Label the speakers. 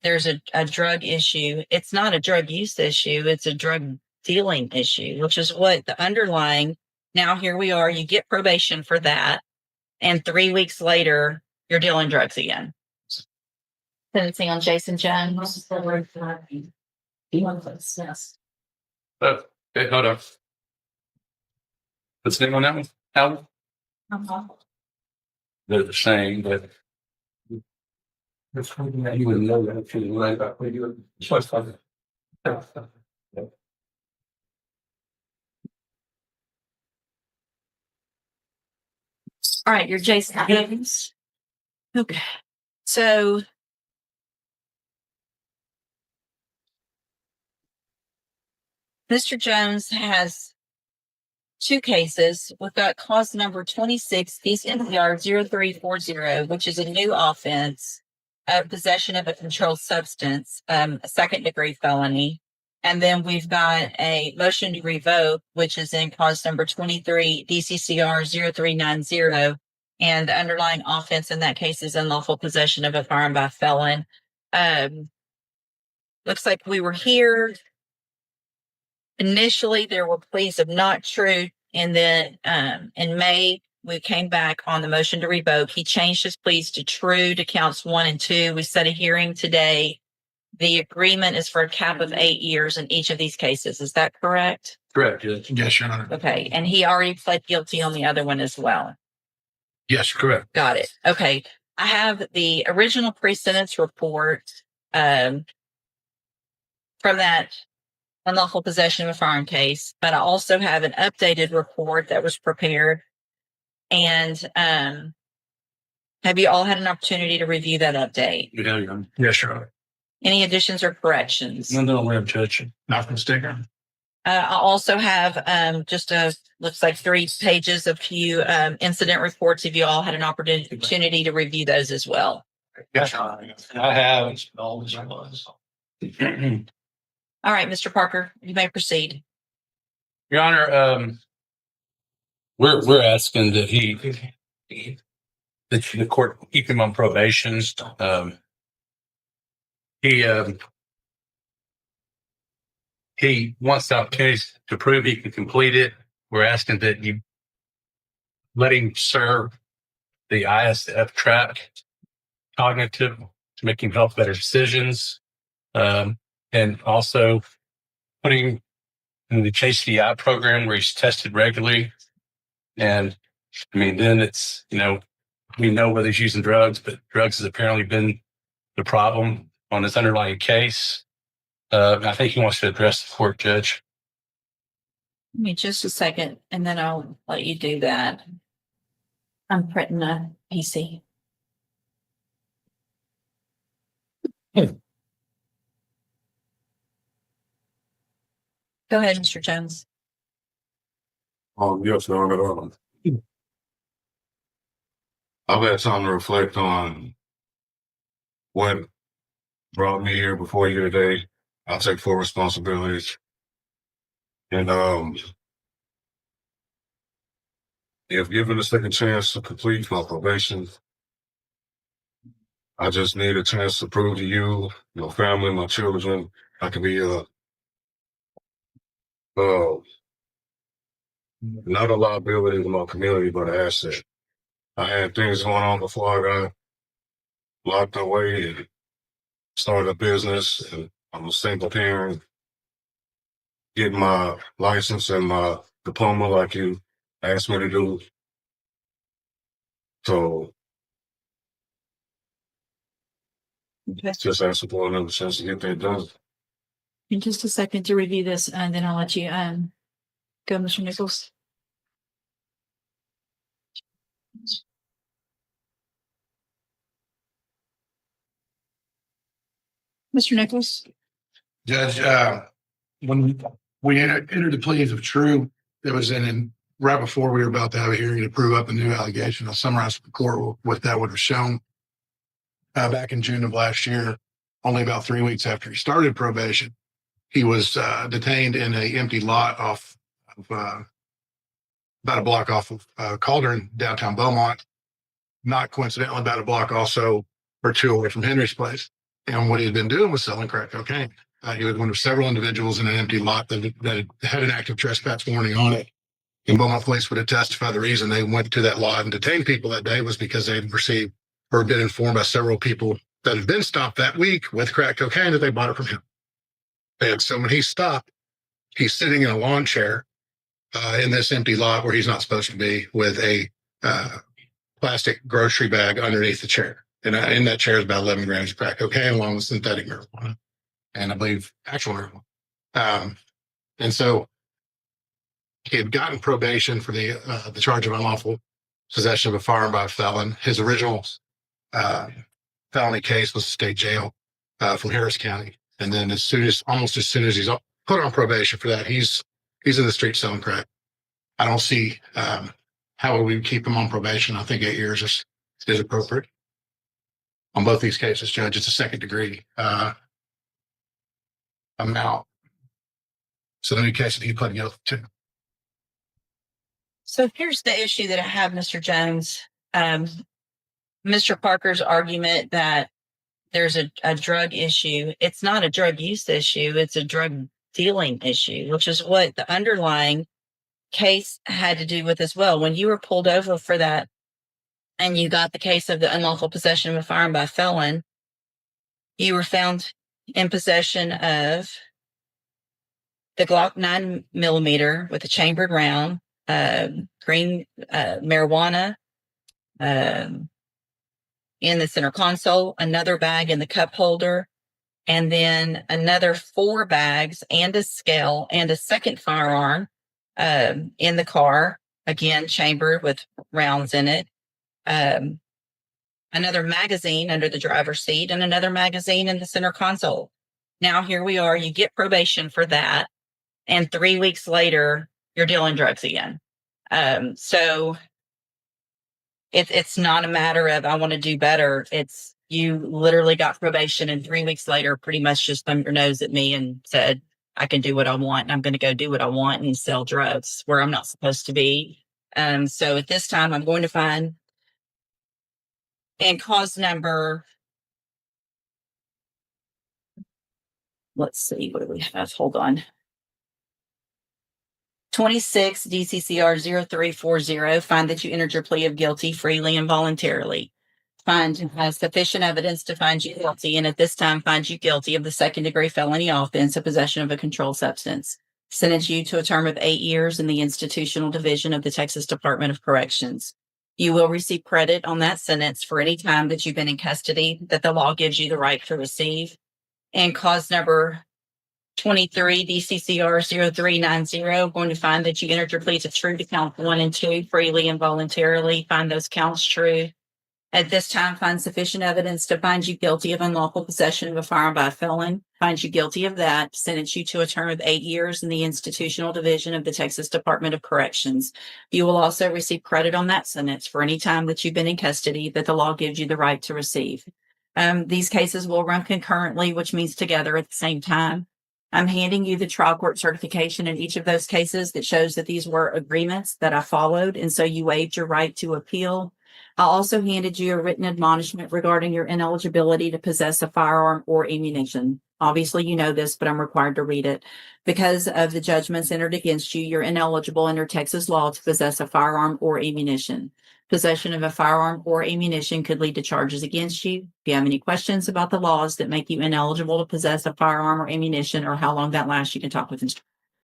Speaker 1: there's a drug issue. It's not a drug use issue. It's a drug dealing issue, which is what the underlying. Now here we are. You get probation for that. And 3 weeks later, you're dealing drugs again. Sentencing on Jason Jones. Yes.
Speaker 2: Oh, okay, hold on. What's the name on that one? Al? They're the same, but that's something that you wouldn't know that if you right about what you choice of it.
Speaker 1: All right, you're Jason Jones. Okay. So Mr. Jones has two cases. We've got cause number 26, DCR 0340, which is a new offense of possession of a controlled substance, a second degree felony. And then we've got a motion to revoke, which is in cause number 23, DCCR 0390. And the underlying offense in that case is unlawful possession of a firearm by a felon. Looks like we were here. Initially, there were pleas of not true. And then in May, we came back on the motion to revoke. He changed his pleas to true to counts 1 and 2. We set a hearing today. The agreement is for a cap of 8 years in each of these cases. Is that correct?
Speaker 2: Correct. Yes, Your Honor.
Speaker 1: Okay. And he already pled guilty on the other one as well.
Speaker 2: Yes, correct.
Speaker 1: Got it. Okay. I have the original pre-sentence report from that unlawful possession of a firearm case, but I also have an updated report that was prepared. And have you all had an opportunity to review that update?
Speaker 2: Yeah, Your Honor. Yes, Your Honor.
Speaker 1: Any additions or corrections?
Speaker 2: No, we have Judge. Not from Sticker.
Speaker 1: I also have just looks like 3 pages of few incident reports. If you all had an opportunity to review those as well.
Speaker 2: Yes, Your Honor. I have.
Speaker 1: All right, Mr. Parker, you may proceed.
Speaker 2: Your Honor, we're asking that the court keep him on probation. He wants the opportunity to prove he can complete it. We're asking that you let him serve the ISF track cognitive to make him help better decisions. And also putting him in the HCI program where he's tested regularly. And I mean, then it's, we know whether he's using drugs, but drugs has apparently been the problem on his underlying case. I think he wants to address the court, Judge.
Speaker 1: Give me just a second, and then I'll let you do that. I'm printing a PC. Go ahead, Mr. Jones.
Speaker 3: Yes, Your Honor. I've had time to reflect on what brought me here before you today. I'll take full responsibility. And if given a second chance to complete my probation, I just need a chance to prove to you, your family, my children, I can be not a liability to my community, but an asset. I had things going on before I got locked away and started a business, and I'm a single parent. Getting my license and my diploma like you asked me to do. So just asking for another chance to get that done.
Speaker 1: In just a second to review this, and then I'll let you go, Mr. Nichols. Mr. Nichols?
Speaker 4: Judge, when we entered the pleas of true, that was in right before we were about to have a hearing to prove up a new allegation. I'll summarize for the court what that would have shown. Back in June of last year, only about 3 weeks after he started probation, he was detained in an empty lot off of about a block off of Calderon, downtown Beaumont. Not coincidentally, about a block also or 2 away from Henry's place. And what he had been doing was selling crack cocaine. He was one of several individuals in an empty lot that had an active trespass warning on it. And Beaumont police would have testified the reason they went to that lot and detained people that day was because they had received or been informed by several people that had been stopped that week with crack cocaine that they bought it from him. And so when he stopped, he's sitting in a lawn chair in this empty lot where he's not supposed to be with a plastic grocery bag underneath the chair. And in that chair is about 11 grams of crack cocaine along with synthetic marijuana and I believe actual marijuana. And so he had gotten probation for the charge of unlawful possession of a firearm by a felon. His original felony case was state jail from Harris County. And then almost as soon as he's put on probation for that, he's in the street selling crack. I don't see how we would keep him on probation. I think 8 years is appropriate. On both these cases, Judge, it's a second degree amount. So the new case that he pled guilty to.
Speaker 1: So here's the issue that I have, Mr. Jones. Mr. Parker's argument that there's a drug issue. It's not a drug use issue. It's a drug dealing issue, which is what the underlying case had to do with as well. When you were pulled over for that and you got the case of the unlawful possession of a firearm by a felon, you were found in possession of the Glock 9mm with a chambered round, green marijuana in the center console, another bag in the cup holder, and then another 4 bags and a scale and a second firearm in the car, again chambered with rounds in it. Another magazine under the driver's seat and another magazine in the center console. Now here we are, you get probation for that. And 3 weeks later, you're dealing drugs again. So it's not a matter of, I want to do better. It's you literally got probation and 3 weeks later, pretty much just thumbed your nose at me and said, I can do what I want. And I'm going to go do what I want and sell drugs where I'm not supposed to be. So at this time, I'm going to find and cause number, let's see, what do we have? Hold on. 26 DCCR 0340, find that you entered your plea of guilty freely and voluntarily. Find has sufficient evidence to find you guilty, and at this time find you guilty of the second degree felony offense of possession of a controlled substance. Sentence you to a term of 8 years in the institutional division of the Texas Department of Corrections. You will receive credit on that sentence for any time that you've been in custody that the law gives you the right to receive. And cause number 23 DCCR 0390, going to find that you entered your plea to true to count 1 and 2 freely and voluntarily. Find those counts true. At this time, find sufficient evidence to find you guilty of unlawful possession of a firearm by a felon. Find you guilty of that. Sentence you to a term of 8 years in the institutional division of the Texas Department of Corrections. You will also receive credit on that sentence for any time that you've been in custody that the law gives you the right to receive. These cases will run concurrently, which means together at the same time. I'm handing you the trial court certification in each of those cases that shows that these were agreements that I followed, and so you waived your right to appeal. I also handed you a written admonishment regarding your ineligibility to possess a firearm or ammunition. Obviously, you know this, but I'm required to read it. Because of the judgments entered against you, you're ineligible under Texas law to possess a firearm or ammunition. Possession of a firearm or ammunition could lead to charges against you. If you have any questions about the laws that make you ineligible to possess a firearm or ammunition or how long that lasts, you can talk with Mr.